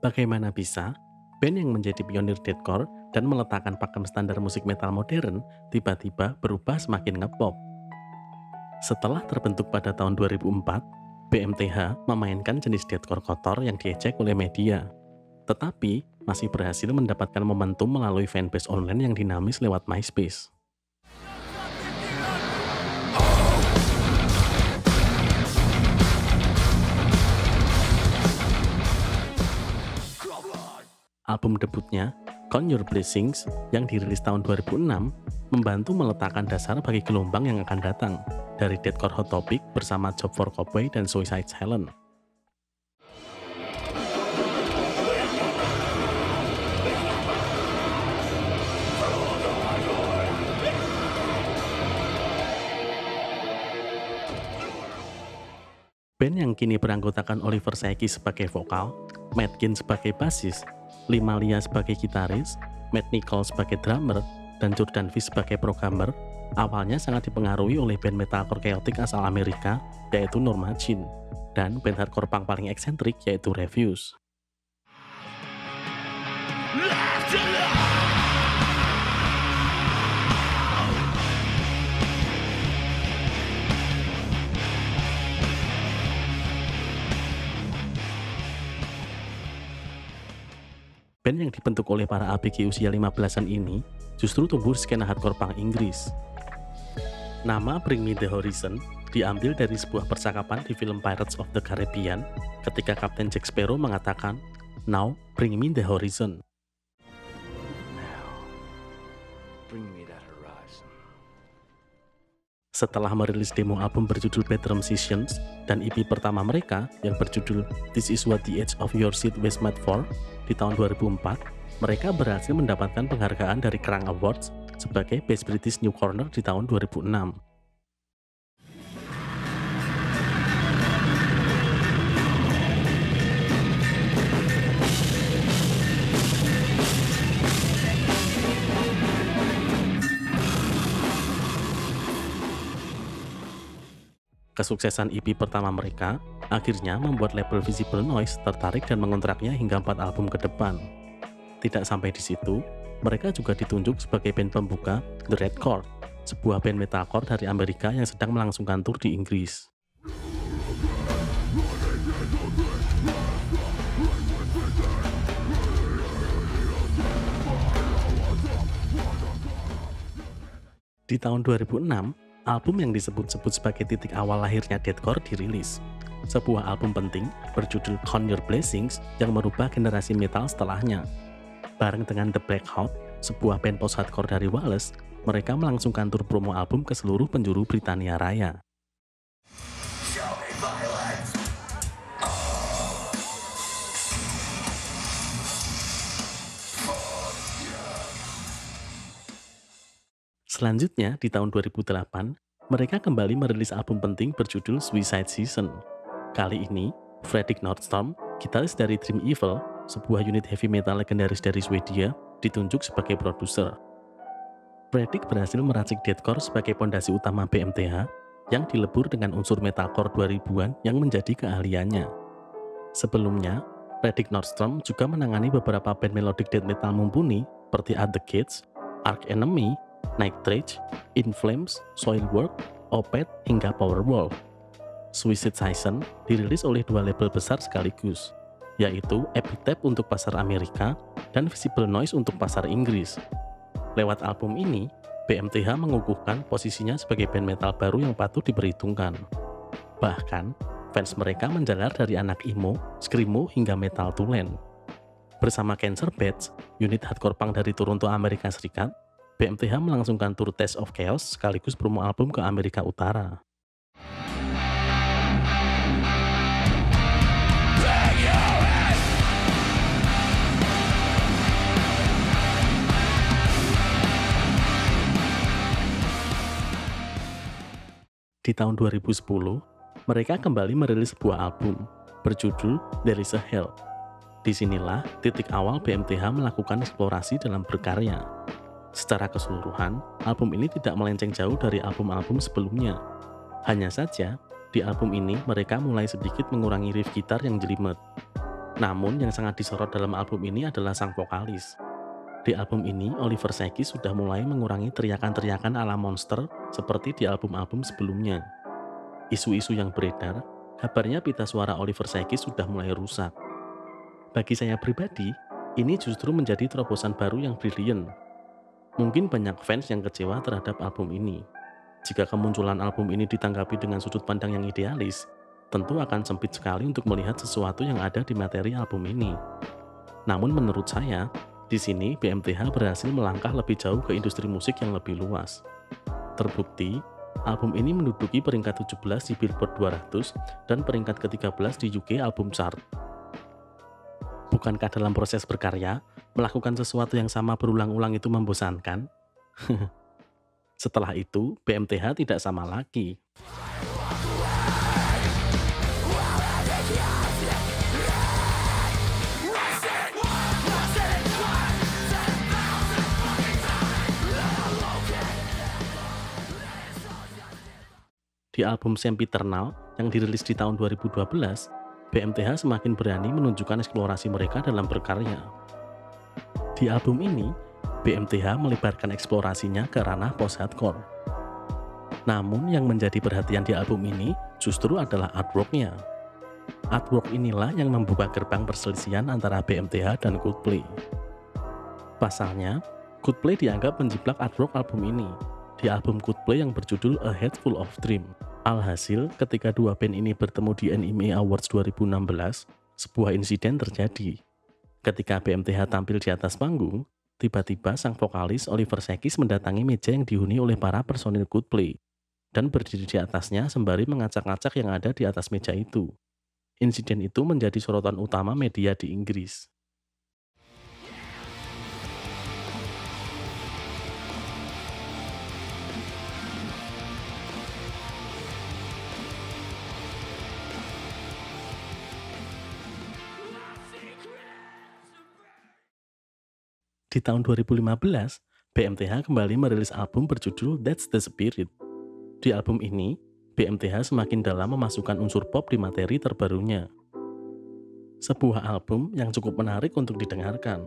Bagaimana bisa band yang menjadi pionir deathcore dan meletakkan pakem standar musik metal modern tiba-tiba berubah semakin ngepop? Setelah terbentuk pada tahun 2004, BMTH memainkan jenis deathcore kotor yang diejek oleh media, tetapi masih berhasil mendapatkan momentum melalui fanbase online yang dinamis lewat MySpace. Album debutnya, Count Your Blessings, yang dirilis tahun 2006, membantu meletakkan dasar bagi gelombang yang akan datang, dari deathcore Hot Topic bersama Job for Cowboy dan Suicide Silence. Band yang kini beranggotakan Oliver Sykes sebagai vokal, Matt Ginn sebagai basis, Limalia sebagai gitaris, Matt Nicol sebagai drummer, dan Jordan Fish sebagai programmer, awalnya sangat dipengaruhi oleh band metalcore chaotic asal Amerika, yaitu Norma Jean, dan band hardcore punk paling eksentrik, yaitu Refuse. Band yang dibentuk oleh para ABG usia 15-an ini justru tumbuh skena hardcore punk Inggris. Nama Bring Me The Horizon diambil dari sebuah percakapan di film Pirates of the Caribbean ketika Kapten Jack Sparrow mengatakan, "Now, bring me the horizon." Bring me that horizon. Setelah merilis demo album berjudul Bedroom Sessions dan EP pertama mereka yang berjudul This Is What the Edge of Your Seat Was Made For di tahun 2004, mereka berhasil mendapatkan penghargaan dari Kerrang Awards sebagai Best British Newcomer di tahun 2006. Kesuksesan EP pertama mereka akhirnya membuat label Visible Noise tertarik dan mengontraknya hingga 4 album ke depan. Tidak sampai di situ, mereka juga ditunjuk sebagai band pembuka The Red Chord, sebuah band metalcore dari Amerika yang sedang melangsungkan tur di Inggris. Di tahun 2006, album yang disebut-sebut sebagai titik awal lahirnya deathcore dirilis. Sebuah album penting berjudul Count Your Blessings yang merubah generasi metal setelahnya. Bareng dengan The Black Hawk, sebuah band post-hardcore dari Wales, mereka melangsungkan tur promo album ke seluruh penjuru Britania Raya. Selanjutnya, di tahun 2008, mereka kembali merilis album penting berjudul Suicide Season. Kali ini, Fredrik Nordstrom, gitaris dari Dream Evil, sebuah unit heavy metal legendaris dari Swedia, ditunjuk sebagai produser. Fredrik berhasil meracik deathcore sebagai pondasi utama BMTH yang dilebur dengan unsur metalcore 2000-an yang menjadi keahliannya. Sebelumnya, Fredrik Nordstrom juga menangani beberapa band melodic death metal mumpuni seperti At The Gates, Arch Enemy, Night Rage, In Flames, Soilwork, Opeth, hingga Powerwolf. Suicide Season dirilis oleh 2 label besar sekaligus, yaitu Epitaph untuk pasar Amerika dan Visible Noise untuk pasar Inggris. Lewat album ini, BMTH mengukuhkan posisinya sebagai band metal baru yang patut diperhitungkan. Bahkan, fans mereka menjalar dari anak emo, screamo, hingga metal tulen. Bersama Cancer Bats, unit hardcore punk dari Toronto, Amerika Serikat, BMTH melangsungkan tur Taste of Chaos sekaligus promo album ke Amerika Utara. Di tahun 2010, mereka kembali merilis sebuah album berjudul There Is a Hell. Disinilah titik awal BMTH melakukan eksplorasi dalam berkarya. Secara keseluruhan, album ini tidak melenceng jauh dari album-album sebelumnya. Hanya saja, di album ini mereka mulai sedikit mengurangi riff gitar yang jelimet. Namun yang sangat disorot dalam album ini adalah sang vokalis. Di album ini, Oliver Sykes sudah mulai mengurangi teriakan-teriakan ala monster seperti di album-album sebelumnya. Isu-isu yang beredar, kabarnya pita suara Oliver Sykes sudah mulai rusak. Bagi saya pribadi, ini justru menjadi terobosan baru yang brilian. Mungkin banyak fans yang kecewa terhadap album ini. Jika kemunculan album ini ditanggapi dengan sudut pandang yang idealis, tentu akan sempit sekali untuk melihat sesuatu yang ada di materi album ini. Namun menurut saya, di sini BMTH berhasil melangkah lebih jauh ke industri musik yang lebih luas. Terbukti, album ini menduduki peringkat 17 di Billboard 200 dan peringkat ke-13 di UK Album Chart. Bukankah dalam proses berkarya, melakukan sesuatu yang sama berulang-ulang itu membosankan? Setelah itu, BMTH tidak sama lagi. Di album Sempiternal yang dirilis di tahun 2012, BMTH semakin berani menunjukkan eksplorasi mereka dalam berkarya. Di album ini, BMTH melebarkan eksplorasinya ke ranah post-hardcore. Namun yang menjadi perhatian di album ini justru adalah artwork-nya. Artwork inilah yang membuka gerbang perselisihan antara BMTH dan Coldplay. Pasalnya, Coldplay dianggap menjiplak artwork album ini di album Coldplay yang berjudul A Head Full of Dream. Alhasil, ketika dua band ini bertemu di NME Awards 2016, sebuah insiden terjadi. Ketika BMTH tampil di atas panggung, tiba-tiba sang vokalis Oliver Sykes mendatangi meja yang dihuni oleh para personil Coldplay dan berdiri di atasnya sembari mengacak-ngacak yang ada di atas meja itu. Insiden itu menjadi sorotan utama media di Inggris. Di tahun 2015, BMTH kembali merilis album berjudul That's the Spirit. Di album ini, BMTH semakin dalam memasukkan unsur pop di materi terbarunya. Sebuah album yang cukup menarik untuk didengarkan.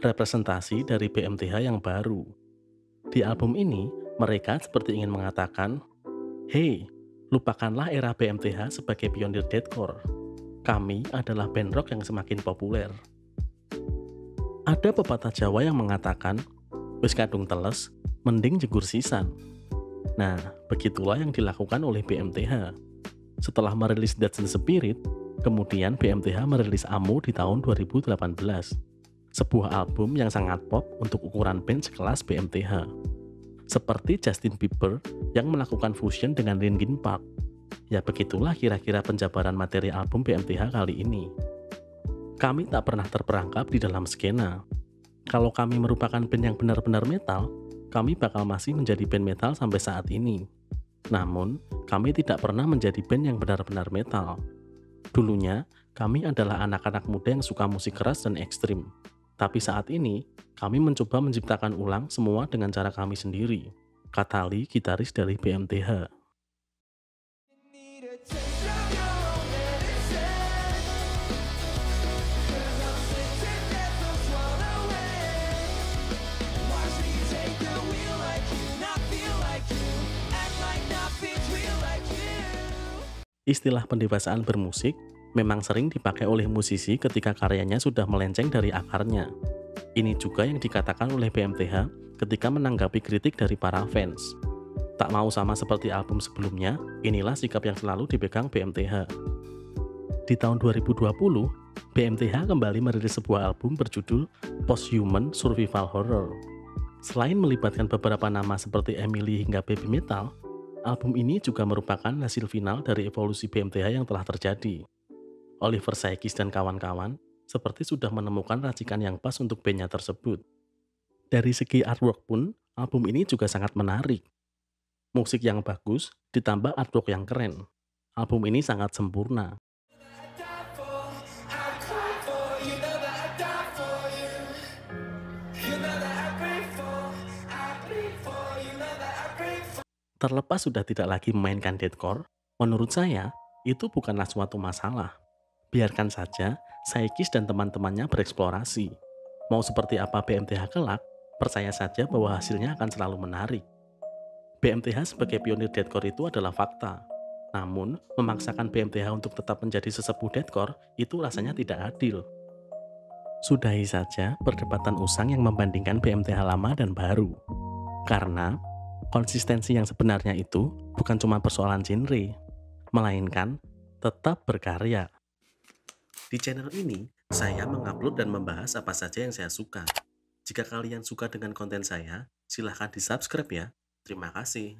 Representasi dari BMTH yang baru. Di album ini, mereka seperti ingin mengatakan, "Hey, lupakanlah era BMTH sebagai pionir deathcore. Kami adalah band rock yang semakin populer." Ada pepatah Jawa yang mengatakan, "Wis kadung teles, mending jegur sisan." Nah, begitulah yang dilakukan oleh BMTH. Setelah merilis That's the Spirit, kemudian BMTH merilis Amo di tahun 2018. Sebuah album yang sangat pop untuk ukuran band sekelas BMTH. Seperti Justin Bieber yang melakukan fusion dengan Linkin Park. Ya begitulah kira-kira penjabaran materi album BMTH kali ini. Kami tak pernah terperangkap di dalam skena. Kalau kami merupakan band yang benar-benar metal, kami bakal masih menjadi band metal sampai saat ini. Namun, kami tidak pernah menjadi band yang benar-benar metal. Dulunya, kami adalah anak-anak muda yang suka musik keras dan ekstrim. Tapi saat ini, kami mencoba menciptakan ulang semua dengan cara kami sendiri, kata Lee, gitaris dari BMTH. Istilah pendewasaan bermusik memang sering dipakai oleh musisi ketika karyanya sudah melenceng dari akarnya. Ini juga yang dikatakan oleh BMTH ketika menanggapi kritik dari para fans. Tak mau sama seperti album sebelumnya, inilah sikap yang selalu dipegang BMTH. Di tahun 2020, BMTH kembali merilis sebuah album berjudul Posthuman Survival Horror. Selain melibatkan beberapa nama seperti Emily hingga Baby Metal, album ini juga merupakan hasil final dari evolusi BMTH yang telah terjadi. Oliver Sykes dan kawan-kawan seperti sudah menemukan racikan yang pas untuk bandnya tersebut. Dari segi artwork pun, album ini juga sangat menarik. Musik yang bagus ditambah artwork yang keren. Album ini sangat sempurna. Terlepas sudah tidak lagi memainkan deathcore, menurut saya itu bukanlah suatu masalah. Biarkan saja Saikis dan teman-temannya bereksplorasi. Mau seperti apa BMTH kelak, percaya saja bahwa hasilnya akan selalu menarik. BMTH sebagai pionir deathcore itu adalah fakta. Namun, memaksakan BMTH untuk tetap menjadi sesepuh deathcore itu rasanya tidak adil. Sudahi saja perdebatan usang yang membandingkan BMTH lama dan baru. Karena konsistensi yang sebenarnya itu bukan cuma persoalan genre, melainkan tetap berkarya. Di channel ini, saya mengupload dan membahas apa saja yang saya suka. Jika kalian suka dengan konten saya, silahkan di-subscribe ya. Terima kasih.